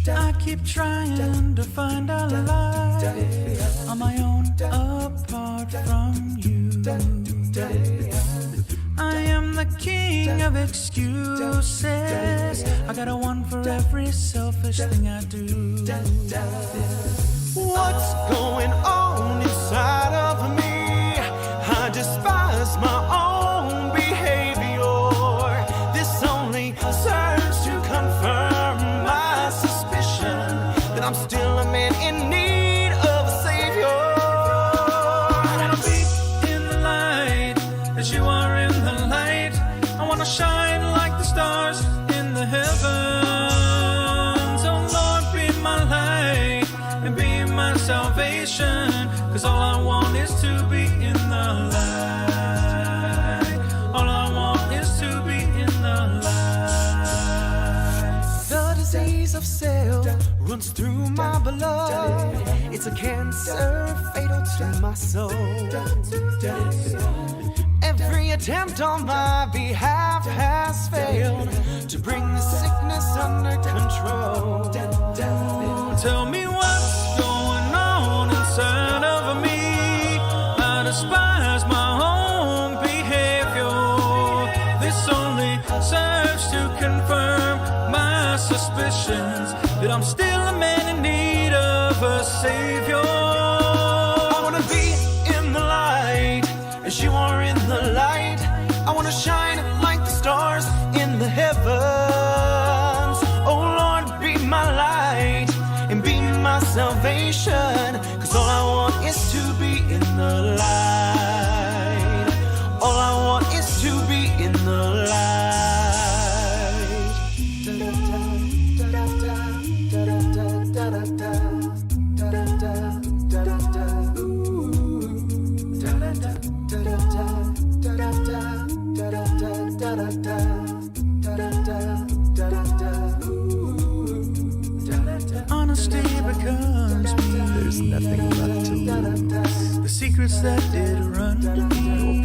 I keep trying to find a life on my own apart from you. I am the king of excuses. I got a one for every selfish thing I do. What's going on inside of me? I despise my own behavior. This only serves to confirm my suspicion that I'm still a man in need of a savior. I wanna be in the light as you are in the light. I wanna shine like the stars in the heavens. Oh Lord, be my light and be my salvation, 'cause all I want is to be in the light. All I want is to be in the light. The disease of self runs through my blood. It's a cancer fatal to my soul. Every attempt on my behalf has failed to bring the sickness under control. Tell me what's going on inside of me. I despise my own behavior. This only serves to confirm my suspicions that I'm still a man in need of a savior. I wanna be in the light as you are in the light. I wanna shine like the stars in the heavens. Oh Lord, be my light and be my salvation, 'cause all I want is to be in the light. All I want is to be in the light. Honesty becomes me. There's nothing left to lose. The secrets that did run Your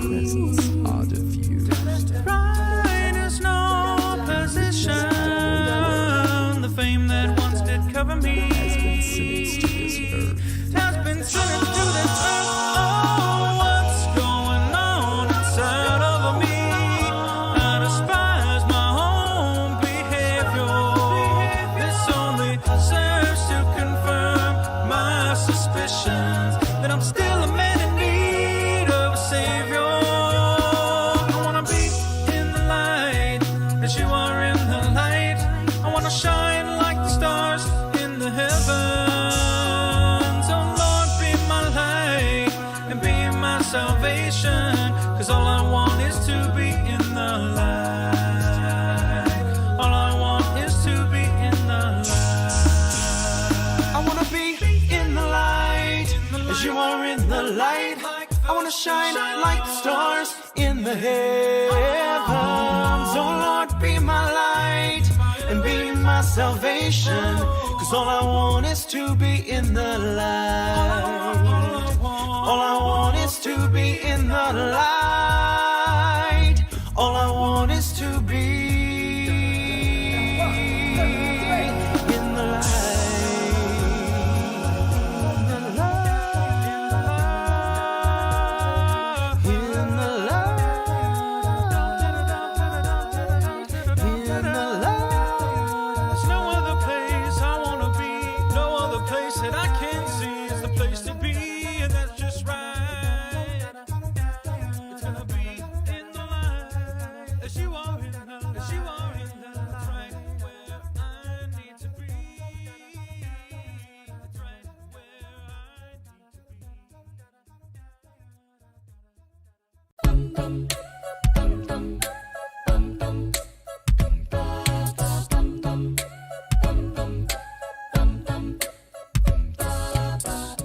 presence are diffused. pride is no position. The fame that once did cover me Has been sentenced to this earth. has been sentenced to this earth. Oh, what's going on inside of me? I despise my own behavior. This only serves to confirm my suspicions that I'm still a man in need of a savior. I wanna be in the light as you are in the light. I wanna shine like the stars in the heavens. Oh Lord, be my light and be my salvation, 'cause all I want is to be in the light. All I want is to be in the light. I wanna be in the light as you are in the light. I wanna shine like the stars in the heavens. Oh Lord, be my light and be my salvation, 'cause all I want is to be in the light. All I want is to be in the light. All I want is to be in the There's no other place I wanna be, no other place that I can see is the place to be, and that's just right. It's gonna be in the light, as you are in the, as you are in the, that's right where I need to be. That's right where I need to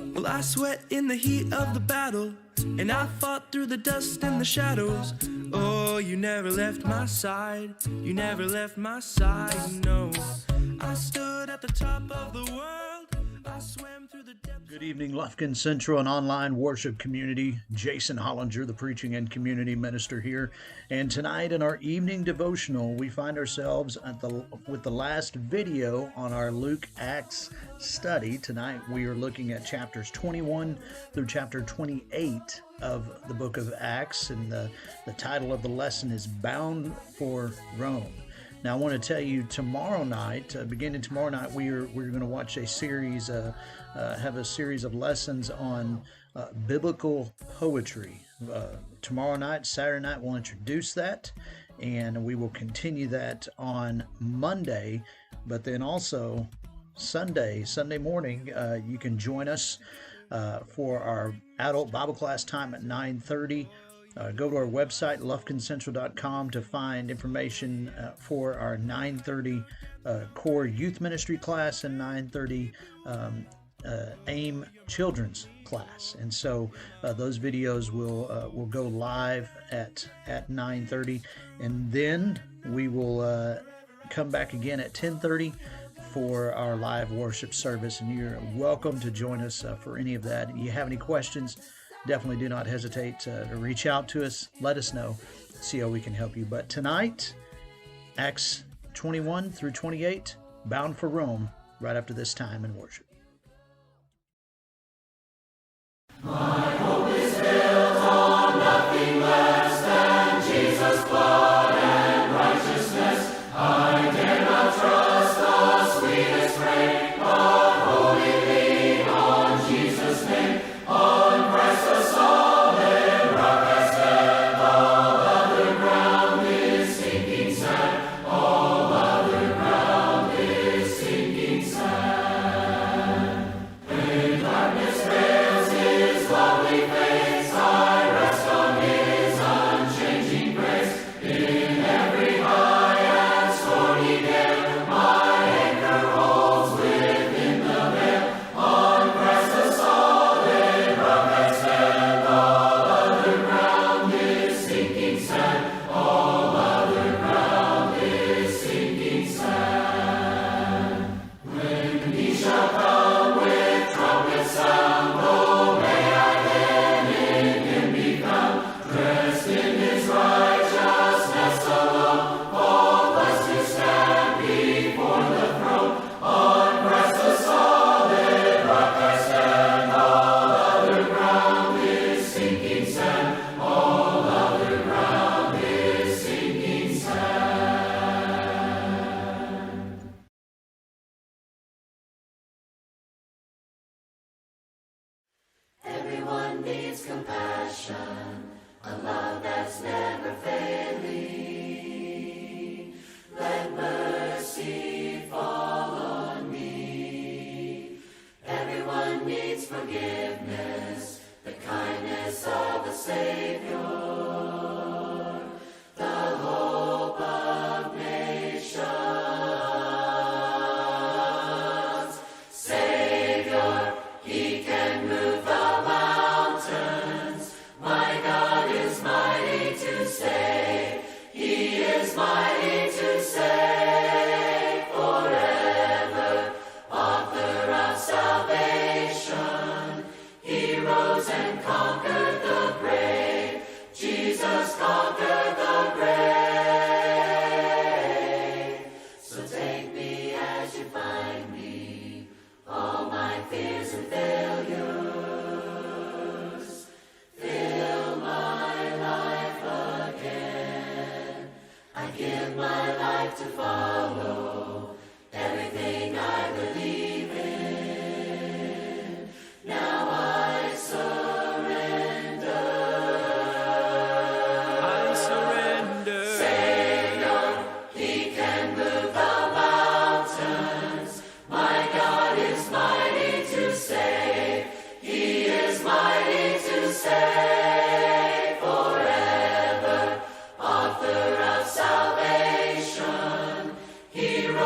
be. Well, I sweat in the heat of the battle, and I fought through the dust and the shadows. Oh, you never left my side. You never left my side, no. I stood at the top of the world. I swam through the depths. Good evening, Lufkin Central and online worship community. Jason Hollinger, the preaching and community minister here. And tonight in our evening devotional, we find ourselves with the last video on our Luke Acts study. Tonight we are looking at chapters 21 through chapter 28 of the book of Acts. And the title of the lesson is Bound for Rome. Now, I want to tell you, tomorrow night, beginning tomorrow night, we're going to watch a series, have a series of lessons on biblical poetry. Tomorrow night, Saturday night, we'll introduce that, and we will continue that on Monday. But then also Sunday morning, you can join us for our adult Bible class time at 9:30. Go to our website, lufkincentral.com, to find information for our 9:30 core youth ministry class and 9:30 AIM children's class. And so those videos will go live at 9:30, and then we will come back again at 10:30 for our live worship service. And you're welcome to join us for any of that. If you have any questions, definitely do not hesitate to reach out to us. Let us know, see how we can help you. But tonight, Acts 21 through 28, Bound for Rome, right after this time in worship. My hope is built on nothing less than Jesus' blood and righteousness. I dare not trust the sweetest frame, but wholly lean on Jesus' name. On Christ the solid rock I stand. All other ground is sinking sand. All other ground is sinking sand. When darkness veils His lovely face, I rest on His unchanging grace. In every high and stormy gale, my anchor holds within the veil. On Christ the solid rock I stand. All other ground is sinking sand. All other ground is sinking sand. When He shall come with trumpet sound, oh, may I then in Him be found, dressed in His righteousness alone, faultless to stand before the throne. On Christ the solid rock I stand. All other ground is sinking sand. All other ground is sinking sand. Everyone needs compassion, a love that's never failing. Let mercy fall on me. Everyone needs forgiveness, the kindness of the Savior, the hope of nations. Savior, He can move the mountains. My God is mighty to save. He is mighty to save forever. Author of salvation, He rose and conquered the grave. Jesus conquered the grave. So take me as you find me, all my fears and failures. Fill my life again. I give my life to follow everything I believe in. Now I surrender. I surrender. Savior, He can move the mountains. My God is mighty to save. He is mighty to save forever. Author of salvation, He rose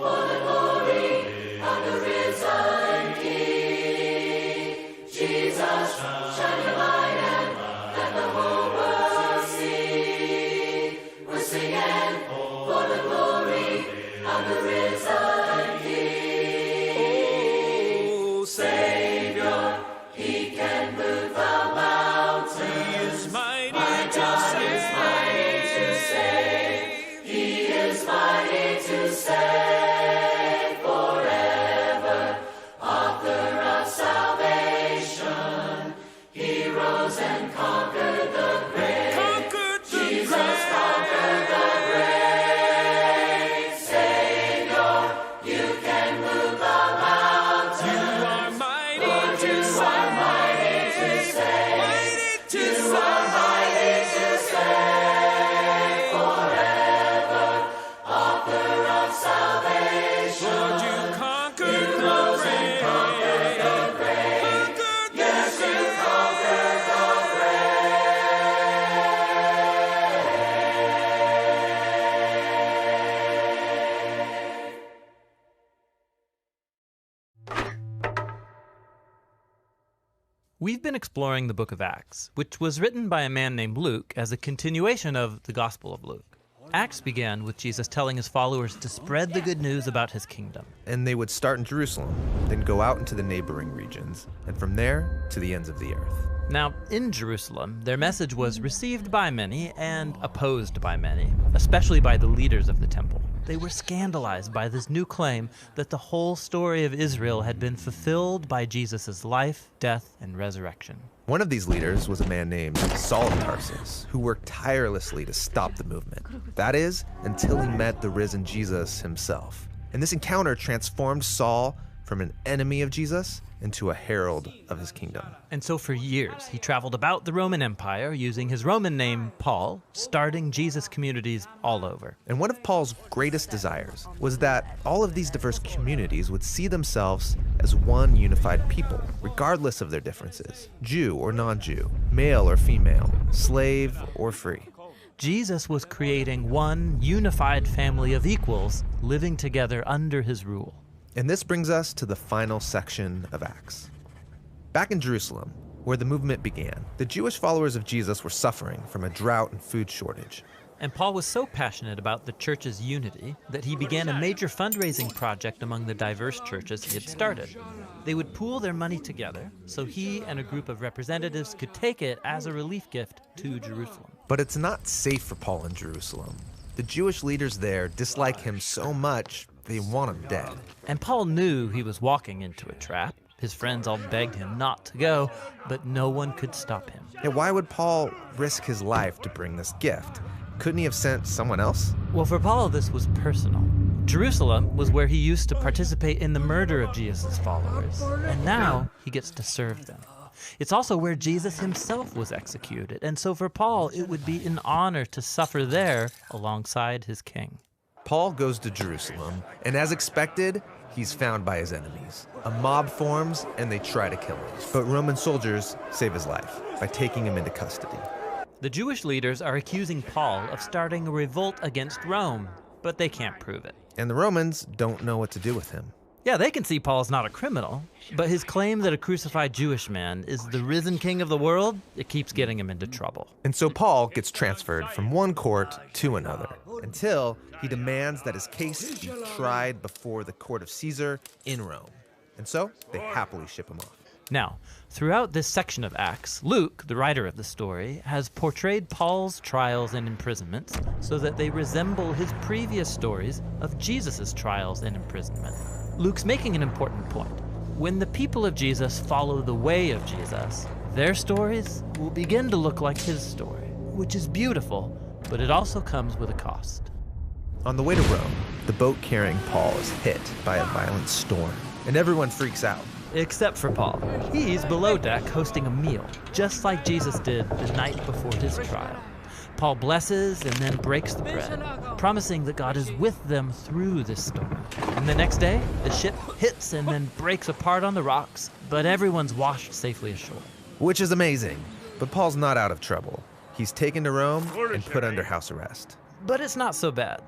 for the glory of the risen King. Jesus, shine your light and let the whole world see. We're singing for the glory of the risen King. Oh, Savior, he can move the mountains. He is mighty My to God save. is mighty to save. He is mighty to save forever. Author of salvation. He rose and conquered the grave. Conquered the Jesus grave. conquered the grave. Savior, you can move the mountains. You are mighty Lord, to you save. are mighty to save. Mighty to You save. are mighty to save forever. Author of salvation. Lord, you conquered You the rose and grave. conquered the grave. Conquered the Yes, you grave. conquered the We've been exploring the book of Acts, which was written by a man named Luke as a continuation of the Gospel of Luke. Acts began with Jesus telling his followers to spread the good news about his kingdom. And they would start in Jerusalem, then go out into the neighboring regions, and from there to the ends of the earth. Now, in Jerusalem, their message was received by many and opposed by many, especially by the leaders of the temple. They were scandalized by this new claim that the whole story of Israel had been fulfilled by Jesus' life, death, and resurrection. One of these leaders was a man named Saul of Tarsus, who worked tirelessly to stop the movement. That is, until he met the risen Jesus himself. And this encounter transformed Saul from an enemy of Jesus into a herald of his kingdom. And so for years, he traveled about the Roman Empire using his Roman name, Paul, starting Jesus communities all over. And one of Paul's greatest desires was that all of these diverse communities would see themselves as one unified people, regardless of their differences, Jew or non-Jew, male or female, slave or free. Jesus was creating one unified family of equals living together under his rule. And this brings us to the final section of Acts. Back in Jerusalem, where the movement began, the Jewish followers of Jesus were suffering from a drought and food shortage. And Paul was so passionate about the church's unity that he began a major fundraising project among the diverse churches he had started. They would pool their money together so he and a group of representatives could take it as a relief gift to Jerusalem. But it's not safe for Paul in Jerusalem. The Jewish leaders there dislike him so much, they want him dead. And Paul knew he was walking into a trap. His friends all begged him not to go, but no one could stop him. And why would Paul risk his life to bring this gift? Couldn't he have sent someone else? Well, for Paul, this was personal. Jerusalem was where he used to participate in the murder of Jesus' followers, and now he gets to serve them. It's also where Jesus himself was executed, and so for Paul, it would be an honor to suffer there alongside his king. Paul goes to Jerusalem, and as expected, he's found by his enemies. A mob forms, and they try to kill him. But Roman soldiers save his life by taking him into custody. The Jewish leaders are accusing Paul of starting a revolt against Rome, but they can't prove it. And the Romans don't know what to do with him. Yeah, they can see Paul's not a criminal, but his claim that a crucified Jewish man is the risen king of the world, it keeps getting him into trouble. And so Paul gets transferred from one court to another until he demands that his case be tried before the court of Caesar in Rome. And so they happily ship him off. Now, throughout this section of Acts, Luke, the writer of the story, has portrayed Paul's trials and imprisonments so that they resemble his previous stories of Jesus' trials and imprisonment. Luke's making an important point. When the people of Jesus follow the way of Jesus, their stories will begin to look like his story, which is beautiful, but it also comes with a cost. On the way to Rome, the boat carrying Paul is hit by a violent storm, and everyone freaks out. Except for Paul. He's below deck hosting a meal, just like Jesus did the night before his trial. Paul blesses and then breaks the bread, promising that God is with them through this storm. And the next day, the ship hits and then breaks apart on the rocks, but everyone's washed safely ashore. Which is amazing, but Paul's not out of trouble. He's taken to Rome and put under house arrest. But it's not so bad.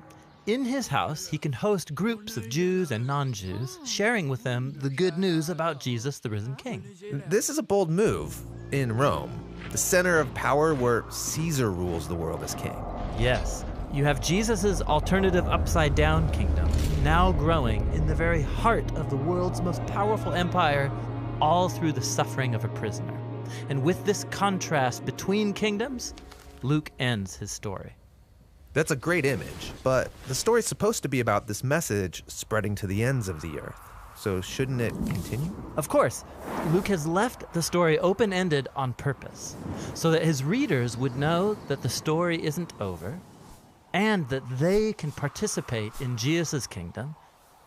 In his house, he can host groups of Jews and non-Jews, sharing with them the good news about Jesus, the risen king. This is a bold move in Rome, the center of power where Caesar rules the world as king. Yes, you have Jesus' alternative upside-down kingdom, now growing in the very heart of the world's most powerful empire, all through the suffering of a prisoner. And with this contrast between kingdoms, Luke ends his story. That's a great image, but the story's supposed to be about this message spreading to the ends of the earth. So shouldn't it continue? Of course, Luke has left the story open-ended on purpose, so that his readers would know that the story isn't over, and that they can participate in Jesus' kingdom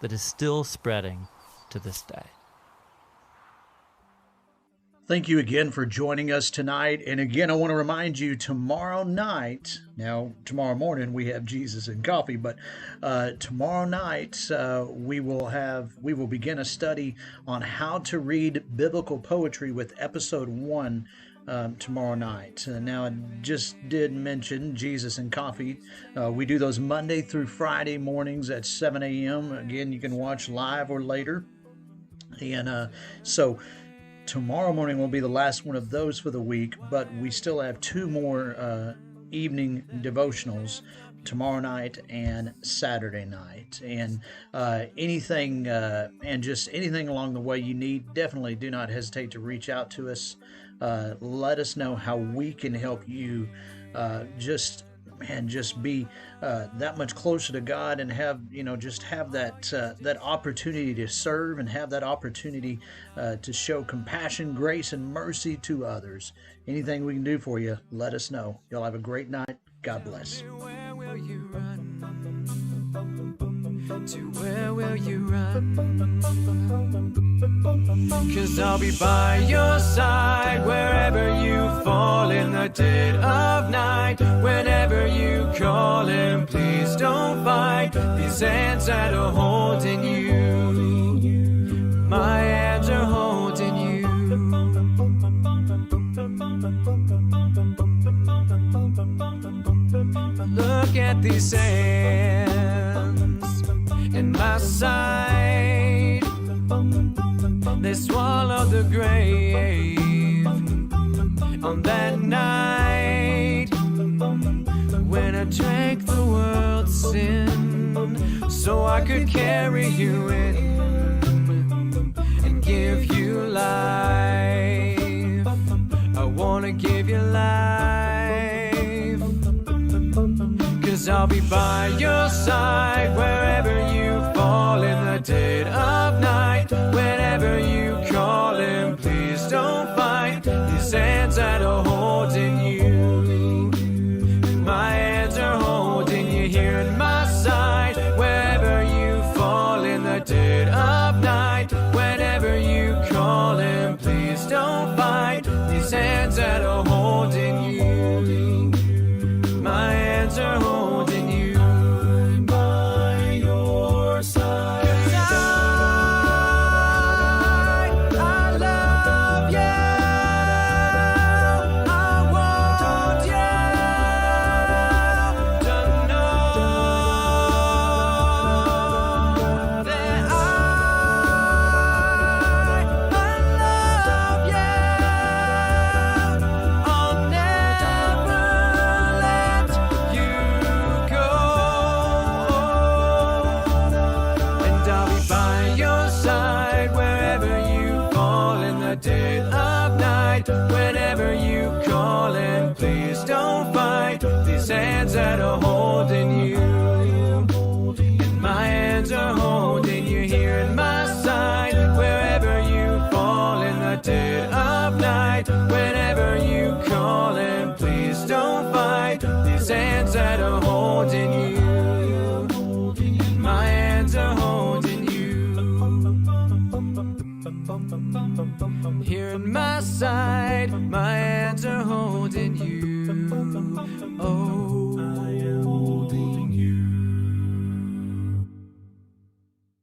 that is still spreading to this day. Thank you again for joining us tonight. And again, I want to remind you tomorrow night, now tomorrow morning we have Jesus and Coffee, but tomorrow night we will begin a study on how to read biblical poetry with episode 1 tomorrow night. Now, I just did mention Jesus and Coffee. We do those Monday through Friday mornings at 7 a.m. Again, you can watch live or later. And so tomorrow morning will be the last one of those for the week, but we still have 2 more evening devotionals tomorrow night and Saturday night. And anything along the way you need, definitely do not hesitate to reach out to us. Let us know how we can help you just be that much closer to God, and have that opportunity to serve, and have that opportunity to show compassion, grace, and mercy to others. Anything we can do for you, let us know. Y'all have a great night. God bless. Where will you run? To where will you run? 'Cause I'll be by your side wherever you fall in the dead of night. Whenever you call him, please don't fight. These hands that are holding you, my hands are holding you. Look at these hands in my side. They swallowed the grave on that night when I drank the world's sin, so I could carry you in and give you life. I wanna give you life, 'cause I'll be by your side wherever you fall in the dead of night. Whenever you call him, please don't fight. These hands that are holding you, my hands are holding you here in my side. Wherever you fall in the dead of night. Whenever you call him, please don't fight. These hands that are holding you, my hands are holding you by your side. I love you. I want you to know that I love you. I'll never let you go, and I'll be by your side wherever you fall in the dead of night. Whenever you call him, please don't fight. These hands that are holding you, and my hands are holding you here in my side. Wherever you fall in the dead of night. Whenever you call him, please don't fight. These hands that are holding you, and my hands are holding you here in my side. My hands are holding you. Oh, I am holding